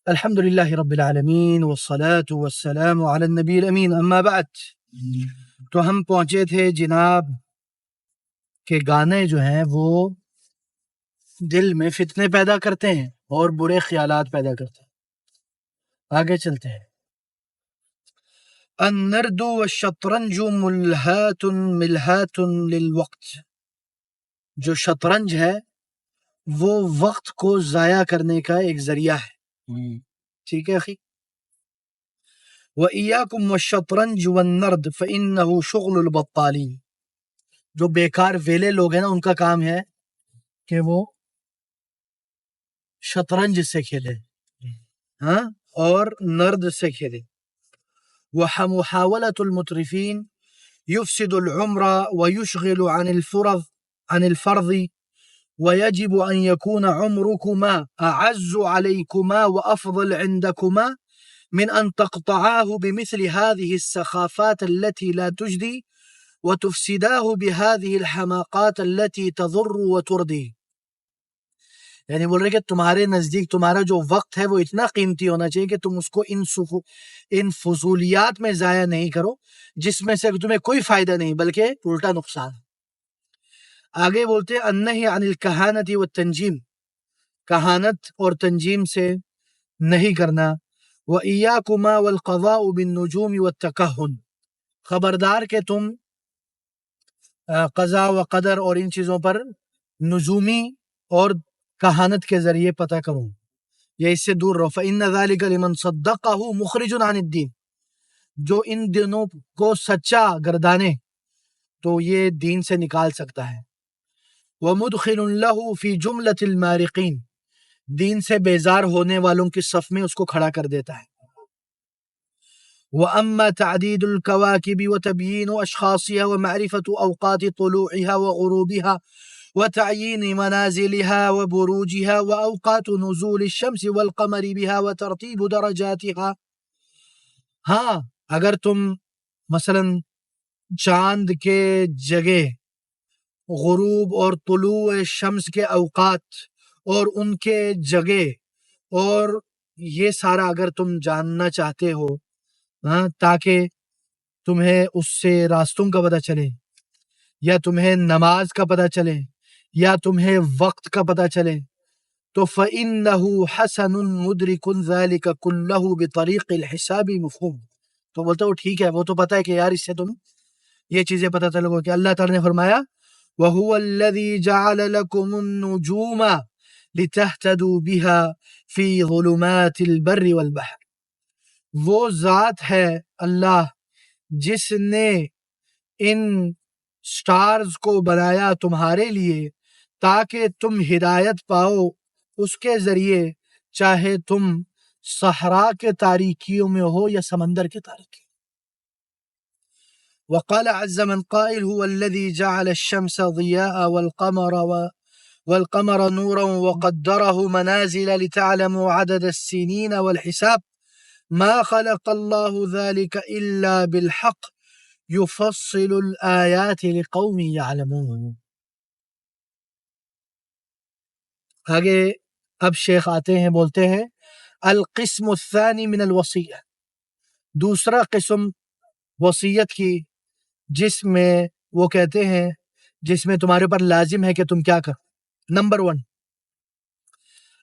الحمد للہ رب العالمین والصلاة والسلام علی النبی الامین اما بعد۔ تو ہم پہنچے تھے جناب کہ گانے جو ہیں وہ دل میں فتنے پیدا کرتے ہیں اور برے خیالات پیدا کرتے ہیں۔ آگے چلتے ہیں۔ النرد والشطرنج ملہات ملہات للوقت، جو شطرنج ہے وہ وقت کو ضائع کرنے کا ایک ذریعہ ہے۔ ٹھیک ہے اخی۔ وَإِيَّاكُمْ وَالشَّطْرَنْجِ وَالنَّرْدِ فَإِنَّهُ شُغْلُ الْبَطَّالِينَ، جو بیکار ویلے لوگ ہیں نا، ان کا کام ہے کہ وہ شطرنج سے کھیلے ہاں اور نرد سے کھیلے۔ وَمُحَاوَلَةُ الْمُتْرِفِينَ يُفْسِدُ الْعُمْرَ وَيُشْغِلُ عَنِ الْفَرْضِ وَيَجِبُ أَنْ يَكُونَ عُمْرُكُمَا أَعَزُّ عَلَيْكُمَا وَأَفْضَلَ عِنْدَكُمَا من أن تقطعاه بمثل هذه السخافات التي لا تجدي وتفسداه بهذه الحماقات التي تضر وتردي، یعنی بول رہے کہ تمہارے نزدیک تمہارا جو وقت ہے وہ اتنا قیمتی ہونا چاہیے کہ تم اس کو ان فضولیات میں ضائع نہیں کرو جس میں سے تمہیں کوئی فائدہ نہیں بلکہ الٹا نقصان۔ آگے بولتے ہیں النہی عن الکہانت والتنجیم، کہانت اور تنجیم سے نہیں کرنا۔ وَإِيَّاكُمَا وَالْقَضَاءُ بِالنُّجُومِ وَالتَّكَهُّنِ، خبردار کہ تم قضاء و قدر اور ان چیزوں پر نجومی اور کہانت کے ذریعے پتہ کرو یا اس سے دور رہو۔ فَإِنَّ ذَلِكَ لِمَنْ صَدَّقَهُ مُخْرِجٌ عَنِ الدِّينِ، جو ان دنوں کو سچا گردانے تو یہ دین سے نکال سکتا ہے۔ وَمُدْخِلٌ لَهُ فِي جُمْلَةِ الْمَارِقِينَ، دین سے بیزار ہونے والوں کی صف میں اس کو کھڑا کر دیتا ہے۔ وَأَمَّا تَعْدِيدُ الْكَوَاكِبِ وَتَبْيِينُ أَشْخَاصِهَا وَمَعْرِفَةُ أَوْقَاتِ طُلُوعِهَا وَغُرُوبِهَا وَتَعْيِينِ مَنَازِلِهَا وَبُرُوجِهَا وَأَوْقَاتُ نُزُولِ الشَّمْسِ وَالْقَمَرِ بِهَا وَتَرْتِيبُ دَرَجَاتِهَا، ہاں اگر تم مثلا چاند کے جگہ، غروب اور طلوع شمس کے اوقات اور ان کے جگہ اور یہ سارا اگر تم جاننا چاہتے ہو تاکہ تمہیں اس سے راستوں کا پتہ چلے یا تمہیں نماز کا پتہ چلے یا تمہیں وقت کا پتہ چلے تو فَإِنَّهُ حَسَنٌ مُدْرِكٌ ذَلِكَ كُلَّهُ بِطَرِيقِ الْحِسَابِ مفہوم، تو بولتا وہ ٹھیک ہے، وہ تو پتہ ہے کہ یار اس سے تم یہ چیزیں پتہ چلو گے کہ اللہ تعالیٰ نے فرمایا وَهُوَ الَّذِي جَعَلَ لَكُمُ النُّجُومَ لِتَهْتَدُوا بِهَا فِي ظُلُمَاتِ الْبَرِّ وَالْبَحْرِ، وہ ذات ہے اللہ جس نے ان سٹارز کو بنایا تمہارے لیے تاکہ تم ہدایت پاؤ اس کے ذریعے، چاہے تم صحرا کے تاریکیوں میں ہو یا سمندر کے تاریکیوں۔ وقال عز من قائل هو الذي جعل الشمس ضياء والقمر نورا وقدره منازل لتعلموا عدد السنين والحساب ما خلق الله ذلك إلا بالحق يفصل الآيات لقوم يعلمون۔ آگے اب شیخ آتے ہیں، بولتے ہیں القسم الثانی من الوصیہ، دوسرا قسم وصیت کی جس میں وہ کہتے ہیں جس میں تمہارے پر لازم ہے کہ تم کیا کرو۔ نمبر 1،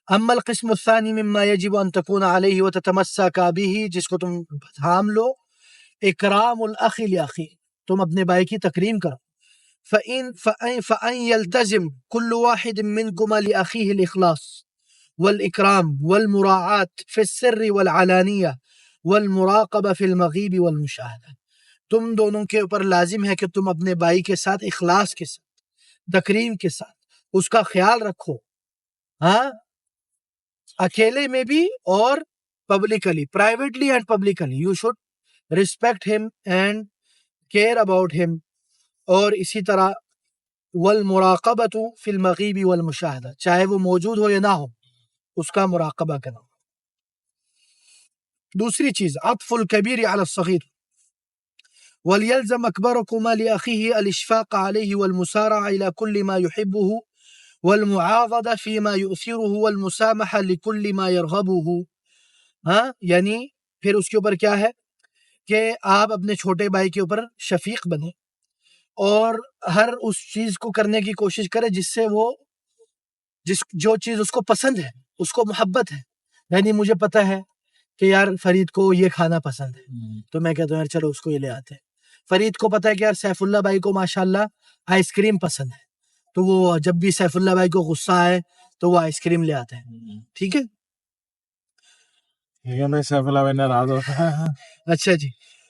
اما القسم الثانی مما یجب ان تکون علیہ وتتمسک به، جس کو تم تھام لو، اکرام الاخ لاخیہ، تم اپنے بھائی کی تکریم کرو۔ فَأَن يَلْتَزِمْ كُلُّ وَاحِدٍ مِّنْكُمَا لِأَخِيهِ الْإِخْلَاص وَالْإِكْرَامِ وَالْمُرَاعَاةِ فِي السِّرِّ وَالْعَلَانِيَةِ وَالْمُرَاقَبَةِ فِي الْمَغِيبِ وَالْمُشَاهَدَةِ، تم دونوں کے اوپر لازم ہے کہ تم اپنے بھائی کے ساتھ اخلاص کے ساتھ، تکریم کے ساتھ اس کا خیال رکھو، ہاں اکیلے میں بھی اور publicly, privately and publicly, you should respect ہم اینڈ کیئر اباؤٹ ہم، اور اسی طرح والمراقبۃ فی المغیب والمشاہدہ، چاہے وہ موجود ہو یا نہ ہو اس کا مراقبہ کرنا۔ دوسری چیز عطف الکبیر علی الصغیر، وَلْيَلْزَمْ أَكْبَرُكُمَا لِأَخِيهِ الْإِشْفَاقَ عَلَيْهِ وَالْمُسَارَعَ إِلَى كُلِّ مَا يُحِبُّهُ وَالْمُعَاضَدَةَ فِي مَا يُؤْثِرُهُ وَالْمُسَامَحَةَ لِكُلِّ مَا يَرْغَبُهُ ہاں یعنی پھر اس کے اوپر کیا ہے کہ آپ اپنے چھوٹے بھائی کے اوپر شفیق بنے اور ہر اس چیز کو کرنے کی کوشش کرے جس سے وہ جو چیز اس کو پسند ہے، اس کو محبت ہے. یعنی مجھے پتہ ہے کہ یار فرید کو یہ کھانا پسند ہے تو میں کہتا ہوں یار چلو اس کو یہ لے آتے ہیں. فرید کو پتہ ہے کہ یار سیف اللہ بھائی کو ماشاءاللہ آئس کریم پسند ہے تو وہ جب بھی سیف اللہ بھائی کو غصہ آئے تو وہ آئس کریم لے آتے ہیں. ٹھیک ہے سیف اللہ بھائی ناراض ہوتا ہے. اچھا جی.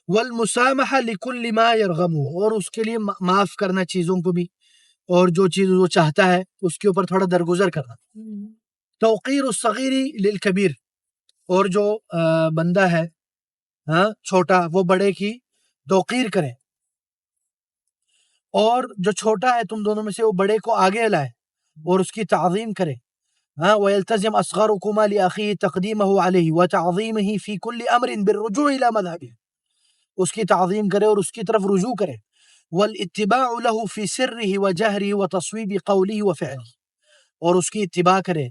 والمسامحہ لکل ما یرغمہ، اور اس کے لیے معاف کرنا چیزوں کو بھی، اور جو چیز وہ چاہتا ہے اس کے اوپر تھوڑا درگزر کرنا. توقیر الصغیر للکبیر، اور جو بندہ ہے ہاں چھوٹا وہ بڑے کی توقیر کرے، اور جو چھوٹا ہے تم دونوں میں سے وہ بڑے کو آگے لائے اور اس کی تعظیم کرے. ہاں وَيَلْتَزِمْ أَصْغَرُكُمَا لِأَخِيهِ تَقْدِيمَهُ عَلَيْهِ وَتَعْظِيمِهِ فِي كُلِّ أَمْرٍ بِالرُّجُوعِ إِلَى مَذْهَبِهِ، اس کی تعظیم کرے اور اس کی طرف رجوع کرے. وَالْإِتِّبَاعُ لَهُ فِي سِرِّهِ وَجَهْرِهِ وَتَصْوِيبِ قَوْلِهِ وَفِعْلِهِ، اور اس کی اتباع کرے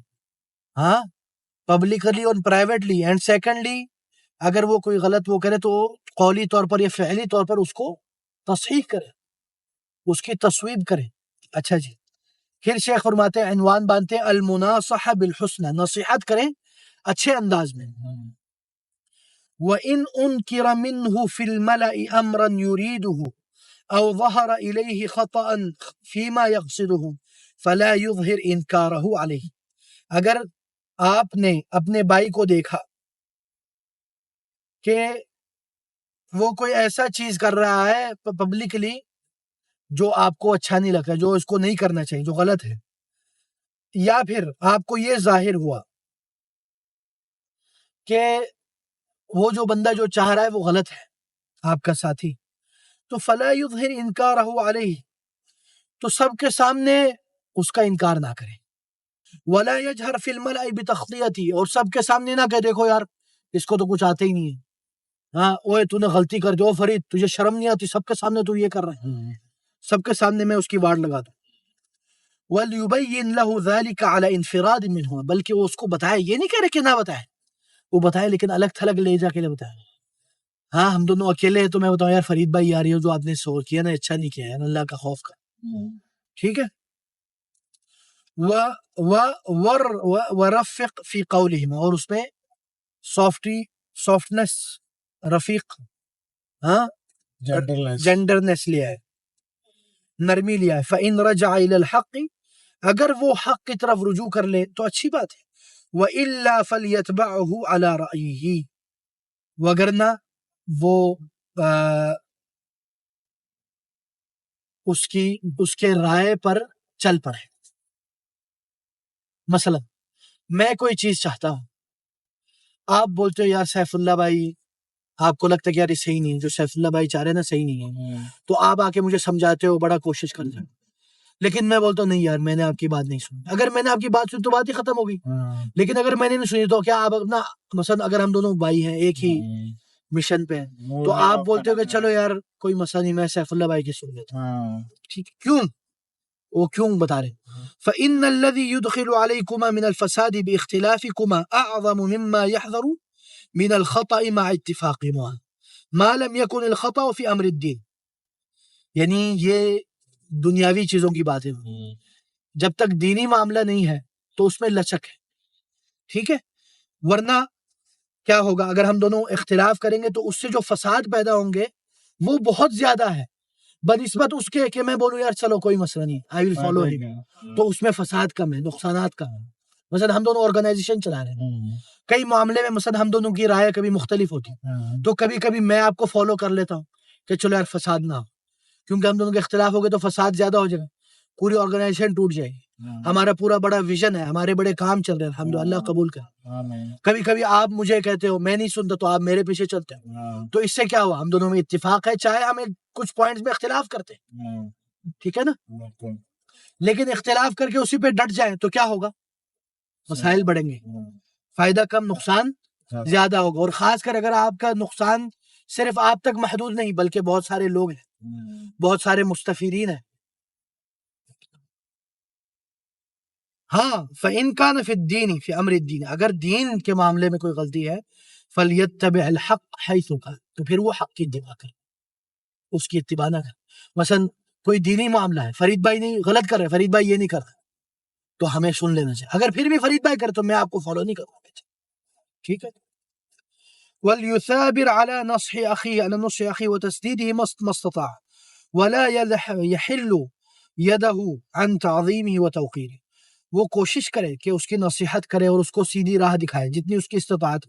ہاں پبلکلی اور پرائیویٹلی. اینڈ سیکنڈلی اگر وہ کوئی غلط وہ کرے تو قولی طور پر یا فعلی طور پر اس کو تصحیح کرے، اس کی تصویب کرے. اچھا جی. پھر شیخ فرماتے ہیں عنوان باندھتے ہیں المناصحہ بالحسنى، نصیحت کریں اچھے انداز میں. وَإِنْ أُنْكِرَ مِنْهُ فِي الْمَلَأِ أَمْرًا يُرِيدُهُ أَوْ ظَهَرَ إِلَيْهِ خَطَأً فِيمَا يَقْصِدُهُ فَلَا يُظْهِرْ إِنْكَارَهُ عَلَيْهِ. اگر آپ نے اپنے بھائی کو دیکھا کہ وہ کوئی ایسا چیز کر رہا ہے پبلکلی جو آپ کو اچھا نہیں لگتا، جو اس کو نہیں کرنا چاہیے، جو غلط ہے، یا پھر آپ کو یہ ظاہر ہوا کہ وہ جو بندہ جو چاہ رہا ہے وہ غلط ہے آپ کا ساتھی، تو فلا یظہر انکارہ علیہ، تو سب کے سامنے اس کا انکار نہ کرے. ولا یجہر فی الملأ بتخطیتہ، اور سب کے سامنے نہ کہے دیکھو یار اس کو تو کچھ آتے ہی نہیں ہے، ہاں اوے تو نے غلطی کر دی، او فرید تجھے شرم نہیں آتی، سب کے سامنے تو یہ کر رہا ہے، سب کے سامنے میں اس کی واڑ لگا دوں. وَلْيُبَيِّنْ لَهُ ذَلِكَ عَلَى انْفِرَادٍ مِّنْهُ، بلکہ وہ اس کو بتائے، یہ نہیں کہہ رہے کہ نہ بتائے، وہ بتائے لیکن الگ تھلگ لے جا کے لے بتائے. ہاں ہم دونوں اکیلے ہیں تو میں بتاؤں یار فرید بھائی یار یہ جو آپ نے سو کیا نا اچھا نہیں کیا ہے، اللہ کا خوف کر. ٹھیک ہے. وَرَفِّقْ فِي قَوْلِهِمْ، اور اس میں سافٹنس، رفیق ہاں جینڈرنس لیا ہے، نرمی لیا ہے. فَإِنْ رَجَعَ إِلَى الْحَقِّ، اگر وہ حق کی طرف رجوع کر لے تو اچھی بات ہے. وَإِلَّا فَلْيَتْبَعْهُ عَلَى رَأْيِهِ، وگرنہ وہ اس کے رائے پر چل پڑے. مثلا میں کوئی چیز چاہتا ہوں، آپ بولتے ہو یار سیف اللہ بھائی، آپ کو لگتا ہے کہ یار یہ صحیح نہیں ہے، جو سیف اللہ بھائی چاہ رہے ہیں نا صحیح نہیں ہے، تو آپ آ کے مجھے سمجھاتے ہو، بڑا کوشش کرتے ہو، لیکن میں بولتا ہوں نہیں یار میں نے آپ کی بات نہیں سنی. اگر میں نے آپ کی بات سنی تو بات ہی ختم ہوگی، لیکن اگر میں نے نہیں سنی تو کیا آپ اپنا مثلا اگر ہم دونوں بھائی ہیں ایک ہی مشن پہ تو آپ بولتے ہو کہ چلو یار کوئی مسئلہ نہیں میں سیف اللہ بھائی کی سن لیتا ہوں. ٹھیک کیوں؟ وہ کیوں بتا رہے. فَإِنَّ الَّذِي يُدْخِلُ عَلَيْكُمَا مِنَ الْفَسَادِ بِاخْتِلَافِكُمَا أَعْظَمُ مِمَّا يَحْذَرُ مِنَ الْخَطَأِ مَعَ اتِّفَاقِهِمَا مَا لَمْ يَكُنِ الْخَطَأُ فِي أَمْرِ الدِّينِ. یعنی یہ دنیاوی چیزوں کی بات ہے، جب تک دینی معاملہ نہیں ہے تو اس میں لچک ہے. ٹھیک ہے. ورنہ کیا ہوگا اگر ہم دونوں اختلاف کریں گے تو اس سے جو فساد پیدا ہوں گے وہ بہت زیادہ ہے بنسبت اس کے کہ میں بولوں یار چلو کوئی مسئلہ نہیں آئی ول فالو ہم، تو اس میں فساد کم ہے، نقصانات کم ہیں. مثلا ہم دونوں آرگنائزیشن چلا رہے ہیں، کئی معاملے میں مثلا ہم دونوں کی رائے کبھی مختلف ہوتی، تو کبھی کبھی میں آپ کو فالو کر لیتا ہوں کہ چلو یار فساد نہ ہو، کیونکہ ہم دونوں کے اختلاف ہو گئے تو فساد زیادہ ہو جائے گا، پوری آرگنائزیشن ٹوٹ جائے گی. ہمارا پورا بڑا ویژن ہے، ہمارے بڑے کام چل رہے ہیں، الحمدللہ قبول کر. کبھی کبھی آپ مجھے کہتے ہو میں نہیں سنتا تو آپ میرے پیچھے چلتے ہو، تو اس سے کیا ہوا ہم دونوں میں اتفاق ہے، چاہے ہمیں کچھ پوائنٹس میں اختلاف کرتے ہیں. ٹھیک ہے نا. لیکن اختلاف کر کے اسی پہ ڈٹ جائیں تو کیا ہوگا، مسائل بڑھیں گے، فائدہ کم نقصان زیادہ ہوگا. اور خاص کر اگر آپ کا نقصان صرف آپ تک محدود نہیں بلکہ بہت سارے لوگ ہیں، بہت سارے مستفیدین ہیں. ہاں فَإِن كَانَ فِي الدِّينِ فِي أَمْرِ الدِّينِ، اگر دین کے معاملے میں کوئی غلطی ہے فَلْيَتَّبِعِ الْحَقَّ حَيْثُ كَانَ، تو پھر وہ حق کی اتباع کرے، اس کی اتباع نہ کرے۔ مثلا کوئی دینی معاملہ ہے، فرید بھائی نہیں غلط کر رہے، فرید بھائی یہ نہیں کر رہے، تو ہمیں سن لینا چاہیے، اگر پھر بھی فرید بھائی کرے تو میں آپ کو فالو نہیں کروں گا، ٹھیک ہے۔ وَلْيُثَابِرْ عَلَى نَصْحِ أَخِيهِ عَلَى نُصْحِ أَخِيهِ وَتَسْدِيدِهِ مَا اسْتَطَاعَ وَلَا يَحِلُّ يَدَهُ عَنْ تَعْظِيمِهِ وَتَوْقِيرِهِ، وہ کوشش کرے کہ اس کی نصیحت کرے اور اس کو سیدھی راہ دکھائے جتنی اس کی استطاعت،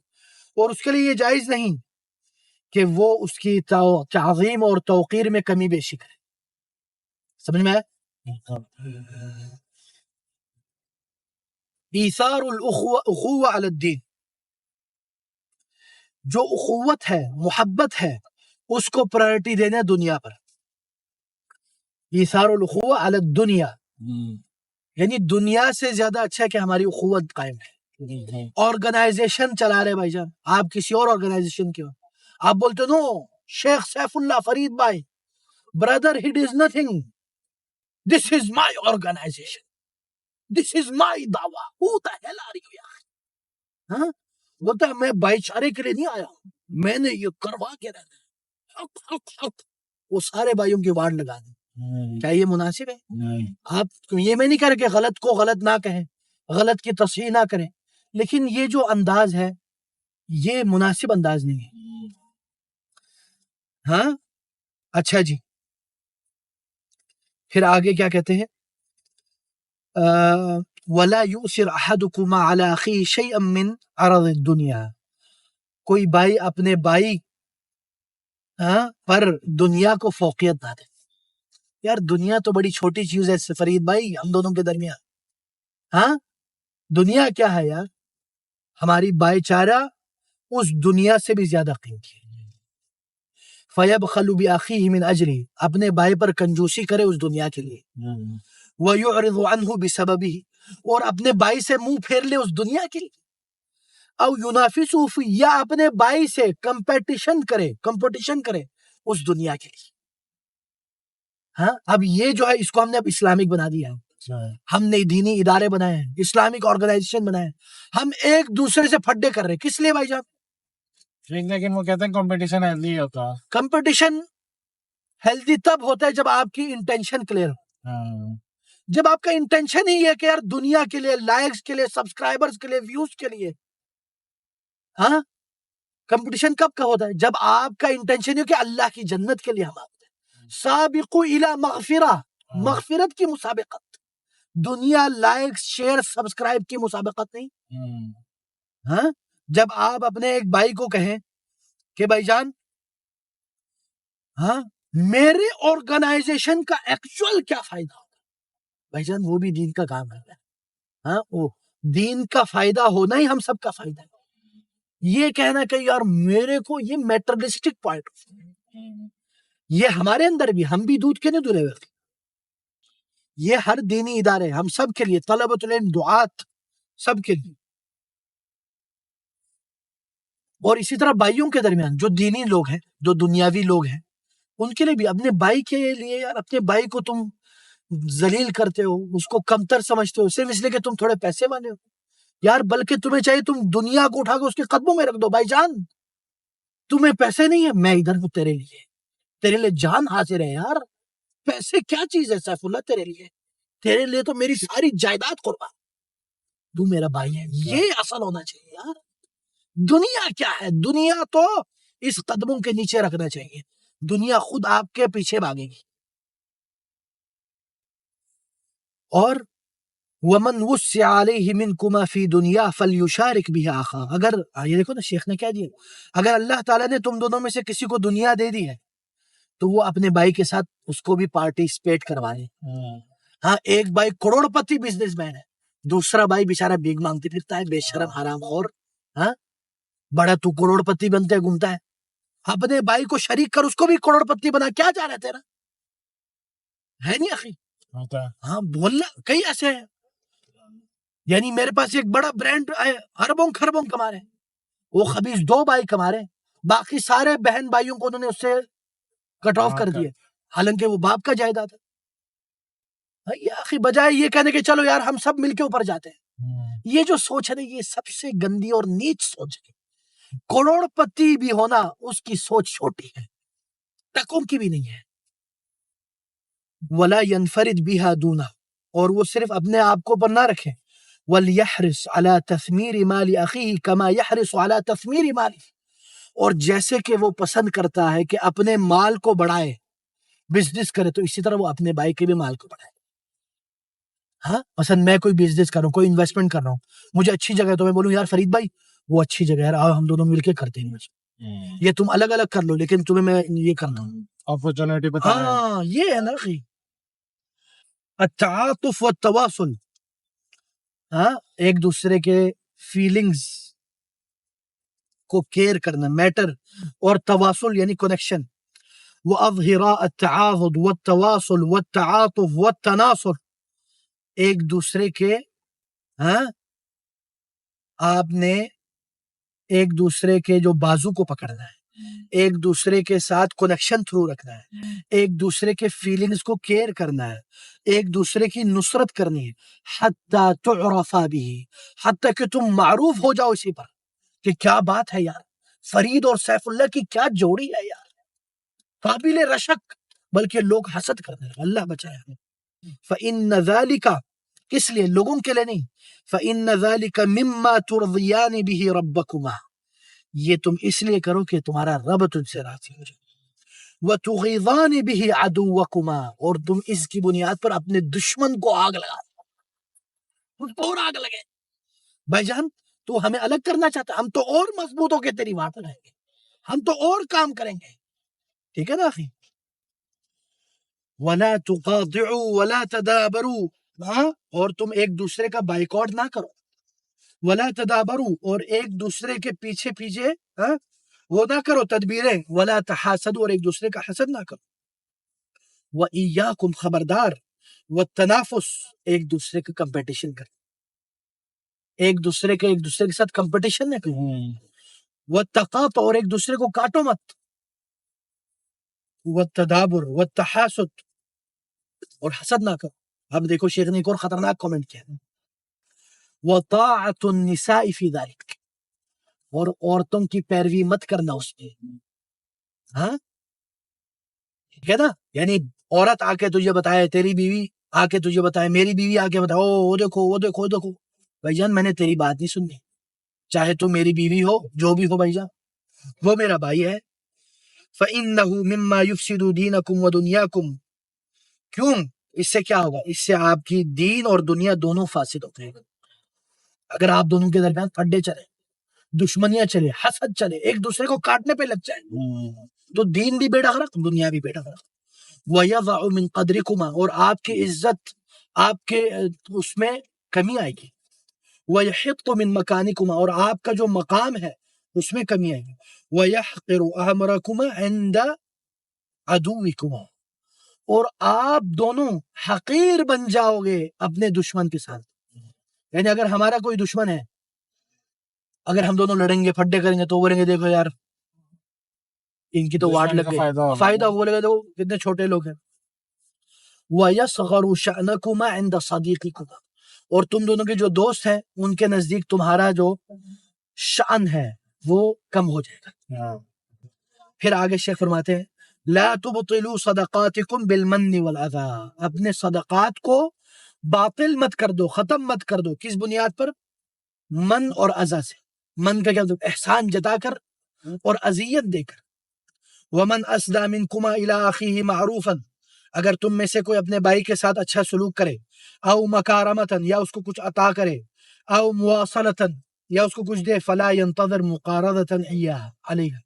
اور اس کے لیے یہ جائز نہیں کہ وہ اس کی تعظیم اور توقیر میں کمی بیشی کرے۔ سمجھ میں آیا؟ ایثار الاخوہ علی الدین، جو اخوت ہے، محبت ہے، اس کو پرائرٹی دینا دنیا پر۔ ایثار الاخوہ علی الدنیا، یعنی دنیا سے زیادہ اچھا ہے کہ ہماری اخوت قائم ہے۔ آرگنائزیشن چلا رہے بھائی جان، آپ کسی اور آرگنائزیشن کے ہو، آپ بولتے نو شیخ سیف اللہ فرید بھائی brother it is nothing, this is my organisation, this is my دعویٰ، who the hell are you یار؟ ہاں بولتا ہے میں بھائی چارے کے لیے نہیں آیا ہوں، میں نے یہ کروا کے رہنا ہے، حق حق حق، وہ سارے بھائیوں کی وارڈ لگا دیں۔ کیا یہ مناسب ہے؟ آپ یہ میں نہیں کہہ رہے کہ غلط کو غلط نہ کہیں، غلط کی تصحیح نہ کریں، لیکن یہ جو انداز ہے یہ مناسب انداز نہیں ہے۔ ہاں اچھا جی، پھر آگے کیا کہتے ہیں؟ وَلَا يُؤْثِرْ أَحَدُكُمْ عَلَى أَخِيهِ شَيْئًا مِّنْ عَرَضِ الدُّنْيَا، کوئی بھائی اپنے بھائی پر دنیا کو فوقیت نہ دے۔ یار دنیا تو بڑی چھوٹی چیز ہے فرید بھائی ہم دونوں کے درمیان، ہاں دنیا کیا ہے یار؟ ہماری بھائی چارہ اس دنیا سے بھی زیادہ قیمتی ہے۔ فَيَبْخَلُ بِأَخِيهِ مِنْ أَجْرِهِ، اپنے بھائی پر کنجوسی کرے اس دنیا کے لیے، وَيُعْرِضُ عَنْهُ بِسَبَبِهِ، اور اپنے بھائی سے منہ پھیر لے اس دنیا کے لیے، او يُنَافِسُهُ فِي، یا اپنے بھائی سے کمپٹیشن کرے اس دنیا کے لیے۔ ہاں اب یہ جو ہے اس کو ہم نے اب اسلامک بنا دیا ہے، ہم نے دینی ادارے بنائے ہیں، اسلامک آرگنائزیشن بنائے ہیں، ہم ایک دوسرے سے پھڈے کر رہے ہیں، کس لیے بھائی جان؟ لیکن وہ کہتے ہیں کمپٹیشن ہیلدی ہوتا ہے۔ کمپٹیشن ہیلدی تب ہوتا ہے جب آپ کی انٹینشن کلیئر ہو، جب آپ کا انٹینشن ہی ہے کہ یار دنیا کے لیے، لائکس کے لیے، سبسکرائبرز کے لیے، ویوز کے لیے، ہاں کمپٹیشن کب کا ہوتا ہے؟ جب آپ کا انٹینشن ہے کہ اللہ کی جنت کے لیے ہم آتے ہیں، سابقوا الی مغفرہ، مغفرت کی مسابقت، دنیا لائکس شیئر سبسکرائب کی مسابقت نہیں۔ ہاں جب آپ اپنے ایک بھائی کو کہیں کہ بھائی جان ہاں میرے آرگنائزیشن کا ایکچوئل کیا فائدہ ہوگا، بھائی جان وہ بھی دین کا کام ہے، ہاں وہ دین کا فائدہ ہونا ہی ہم سب کا فائدہ ہے۔ یہ کہنا کہ یار میرے کو یہ میٹرلسٹک پوائنٹ، یہ ہمارے اندر بھی، ہم بھی دودھ کے نہیں دھلے ہوئے، یہ ہر دینی ادارے ہم سب کے لیے، طلبۃ العلم، دعات، سب کے لیے، اور اسی طرح بھائیوں کے درمیان جو دینی لوگ ہیں، جو دنیاوی لوگ ہیں، ان کے لیے بھی، اپنے بھائی کے لیے یار اپنے بھائی کو تم ذلیل کرتے ہو، اس کو کمتر سمجھتے ہو صرف اس لیے کہ تم تھوڑے پیسے والے ہو، یار بلکہ تمہیں چاہیے تم دنیا کو اٹھا کے اس کے قدموں میں رکھ دو، بھائی جان تمہیں پیسے نہیں ہے، میں ادھر ہوں تیرے لیے جان حاضر ہے یار، پیسے کیا چیز ہے سیف اللہ تیرے لیے تو میری ساری جائیداد قربان، تو میرا بھائی ہے، یہ اصل ہونا چاہیے یار۔ دنیا کیا ہے؟ دنیا تو اس قدموں کے نیچے رکھنا چاہیے، دنیا خود آپ کے پیچھے بھاگے گی۔ اور وَمَنْ وُسِّعَ عَلَيْهِ مِنْكُمَا فِي دُنْيَا فَلْيُشَارِكْ بِهَا أَخَاهُ، اگر یہ دیکھو نا شیخ نے کیا دیا، اگر اللہ تعالیٰ نے تم دونوں میں سے کسی کو دنیا دے دی ہے تو وہ اپنے بھائی کے ساتھ اس کو بھی پارٹیسپیٹ کروائے۔ ہاں ایک بھائی کروڑ پتی بزنس مین ہے، دوسرا بھائی بیچارہ بھیک مانگتے پھرتا ہے، بے شرم حرام، اور ہاں بڑا تو کروڑ پتی بنتے گھومتا ہے، اپنے بھائی کو شریک کر اس کو بھی کروڑ پتی بنا، کیا جا رہا ہے تیرا؟ ہے نہیں اخی؟ ہاں بولنا کئی ایسے ہیں، یعنی میرے پاس ایک بڑا برانڈ ہے، اربوں خربوں کما رہے ہیں، وہ خبیث 2 بھائی کما رہے ہیں، باقی سارے بہن بھائیوں کو انہوں نے اس سے کٹ آف کر دیا، حالانکہ وہ باپ کا جائیداد ہے۔ یا اخی بجائے یہ کہنے کہ چلو یار ہم سب مل کے اوپر جاتے ہیں، یہ جو سوچ ہے نا یہ سب سے گندی اور نیچ سوچ ہے. کروڑ پتی بھی ہونا اس کی سوچ چھوٹی ہے، ٹکوں کی بھی نہیں ہے. ولا ينفرد بها دونه، اور وہ صرف اپنے آپ کو پر نہ رکھے. وَلْيَحْرِصْ عَلَى تَثْمِيرِ مَالِ أَخِيهِ كَمَا يَحْرِصُ عَلَى تَثْمِيرِ مَالِهِ، اور جیسے کہ وہ پسند کرتا ہے کہ اپنے مال کو بڑھائے، بزنس کرے، تو اسی طرح وہ اپنے بھائی کے بھی مال کو بڑھائے. ہاں مثلا میں کوئی بزنس کر رہا ہوں، کوئی انویسٹمنٹ کر رہا ہوں، مجھے اچھی جگہ ہے تو میں بولوں یار فرید بھائی وہ اچھی جگہ ہے، آؤ ہم دونوں مل کے کرتے ہیں انویسٹمنٹ، یہ تم الگ الگ کر لو لیکن تمہیں میں یہ کرنا ہوں. اپرچونٹی بتا رہے ہیں. ہاں یہ ہے نا اخی التعاطف والتواصل، ہاں ایک دوسرے کے فیلنگز کو کیئر کرنا، میٹر، اور تواصل یعنی کنیکشن. وَأَظْهِرَاءَ التَّعَاضُدُ وَالتَّوَاصُلُ وَالتَّعَاطُفُ وَالتَّنَاصُرُ، ایک دوسرے کے ہاں آپ نے ایک دوسرے کے جو بازو کو پکڑنا ہے، ایک دوسرے کے ساتھ کنیکشن تھرو رکھنا ہے، ایک دوسرے کے فیلنگز کو کیئر کرنا ہے، ایک دوسرے کی نصرت کرنی ہے. حتی تعرف به، حتی کہ تم معروف ہو جاؤ اسی پر کہ کیا بات ہے یار، فرید اور سیف اللہ کی کیا جوڑی ہے یار، قابل رشک، بلکہ لوگ حسد کرنے لگے. اللہ بچائے ہمیں. فإن ذلك، کس لیے؟ لوگوں کے لیے نہیں. فإن ذلك مما ترضیان به ربکما، یہ تم اس لیے کرو کہ تمہارا رب تجھ سے راضی ہو جائے. وتغیظان به عدوکما، اور تم اس کی بنیاد پر اپنے دشمن کو آگ لگا، ان کو اور آگ لگے. بھائی جان تو ہمیں الگ کرنا چاہتا، ہم تو اور مضبوط ہو کے تیری بات رہیں گے، ہم تو اور کام کریں گے. ٹھیک ہے نا اخی؟ وَلَا تُقَاطِعُوا وَلَا تَدَابَرُوا، ہاں اور تم ایک دوسرے کا بائیکاٹ نہ کرو. وَلَا تَدَابَرُوا، اور ایک دوسرے کے پیچھے پیچھے ہاں وہ نہ کرو تدبیریں. وَلَا تَحَاسَدُوا، اور ایک دوسرے کا حسد نہ کرو. وَإِيَّاكُمْ، خبردار. وَالتَّنَافُسُ، ایک دوسرے کا کمپٹیشن کرو، ایک دوسرے کے ساتھ کمپٹیشن نہ کرو. وَالتَّقَاطُعُ، اور ایک دوسرے کو کاٹو مت. وَالتَّدَابُرُ وَالتَّحَاسُدُ، اور حسد نہ کرو. اب دیکھو شیخ نے ایک اور خطرناک کامنٹ کیا. وَطَاعَةُ النِّسَاءِ فِي ذَلِكَ، اور عورتوں کی پیروی مت کرنا اس پہ. ہاں ٹھیک ہے نا، یعنی عورت آ کے تجھے بتائے، تیری بیوی آ کے تجھے بتائے، میری بیوی آ کے بتائے وہ دیکھو وہ دیکھو وہ دیکھو، بھائی جان میں نے تیری بات نہیں سننی، چاہے تو میری بیوی ہو جو بھی ہو بھائی جان، وہ میرا بھائی ہے. فَإِنَّهُ مِمَّا يُفْسِدُ دِينَكُمْ وَدُنْيَاكُمْ، کیوں؟ اس سے کیا ہوگا؟ اس سے آپ کی دین اور دنیا دونوں فاسد ہوتے ہیں. اگر آپ دونوں کے درمیان پھڈے چلے، دشمنیاں چلے، حسد چلے، ایک دوسرے کو کاٹنے پہ لگ جائے، تو دین بھی بیڑا غرق، دنیا بھی بیڑا غرق. وَيَضَعُ مِن قَدْرِكُمَا، اور آپ کی عزت، آپ کے اس میں کمی آئے گی. وَيَحِطُّ مِن مَكَانِكُمَا، اور آپ کا جو مقام ہے اس میں کمی آئے گی. وَيَحْقِرُ أَمْرَكُمَا عِنْدَ عَدُوِّكُمَا، اور آپ دونوں حقیر بن جاؤ گے اپنے دشمن کے ساتھ. یعنی اگر ہمارا کوئی دشمن ہے، اگر ہم دونوں لڑیں گے، پھڈے کریں گے، تو بولیں گے دیکھو یار ان کی تو واٹ لگ گئی، فائدہ بولے گا تو کتنے چھوٹے لوگ ہیں. وَيَصْغَرُ شَأْنَكُمَا عِنْدَ صَدِيقِكُمَا، اور تم دونوں کے جو دوست ہیں ان کے نزدیک تمہارا جو شأن ہے وہ کم ہو جائے گا. پھر آگے شیخ فرماتے ہیں لا تبطلوا صدقاتکم بالمن والعذى، اپنے صدقات کو باطل مت کر دو، ختم مت کر دو. کس بنیاد پر؟ من اور عزا سے. من کا کیا مطلب؟ احسان جتا کر اور اذیت دے کر. ومن اسدى منكما الى اخيه معروفا، اگر تم میں سے کوئی اپنے بھائی کے ساتھ اچھا سلوک کرے، او مکارمتا، یا اس کو کچھ عطا کرے، او مواصلتا، یا اس کو کچھ دے، فلا ينتظر مقارضتا اياها عليها،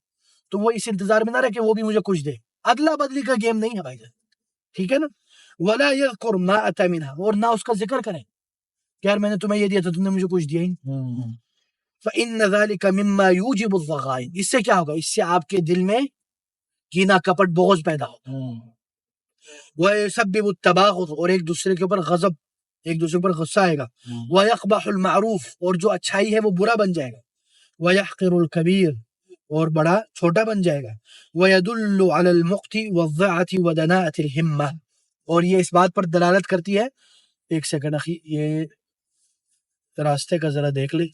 تو وہ اس انتظار میں نہ رہے کہ وہ بھی مجھے کچھ دے. ادلا بدلی کا گیم نہیں ہے بھائی جان، ٹھیک ہے نا. ولا يذكر ما اتى منها، اور نہ اس کا ذکر کرے کہ یار میں نے تمہیں یہ دیا تھا تم نے مجھے کچھ دیا ہی. فإن ذلك مما يوجب الضغائن، اس سے کیا ہوگا؟ اس سے آپ کے دل میں کینہ کپٹ بغض پیدا ہوگا. ويسبب التباغض، اور ایک دوسرے کے اوپر غضب، ایک دوسرے پر غصہ آئے گا. ويقبح المعروف، اور جو اچھائی ہے وہ برا بن جائے گا. ويحقر الكبير، اور بڑا چھوٹا بن جائے گا. ويدل على المقت والضعة ودناءة الهمة، اور یہ اس بات پر دلالت کرتی ہے. ایک سیکنڈ اخی، یہ راستے کا ذرا دیکھ لیں.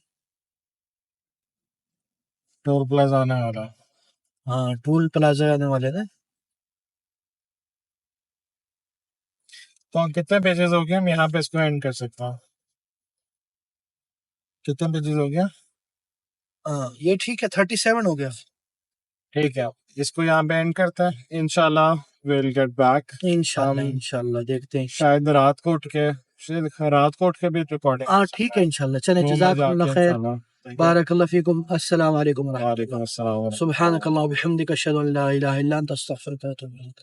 ٹول پلازا آنے والا. ہاں ٹول پلازا آنے والے نا. تو کتنے پیجز ہو گئے؟ ہم یہاں پہ اس کو اینڈ کر سکتا ہوں. کتنے پیجز ہو گیا؟ ہاں یہ ٹھیک ہے، 37 ہو گیا. ٹھیک ہے، اس کو یہاں پہ اینڈ کرتے ہیں. انشاءاللہ ویل گیٹ بیک. انشاءاللہ دیکھتے ہیں. شاید رات کو اٹھ کے بھی ریکارڈنگ. ہاں ٹھیک ہے انشاءاللہ. چلیں روم میں جزاکم جا اللہ کے خیر. انشاءاللہ. بارک اللہ فیکم. السلام علیکم ورحمۃ وعلیکم اللہ. السلام ورحمۃ اللہ. سبحانک اللہ وبحمدک اشہد ان لا الہ الا انت استغفرک و اتوب الیک.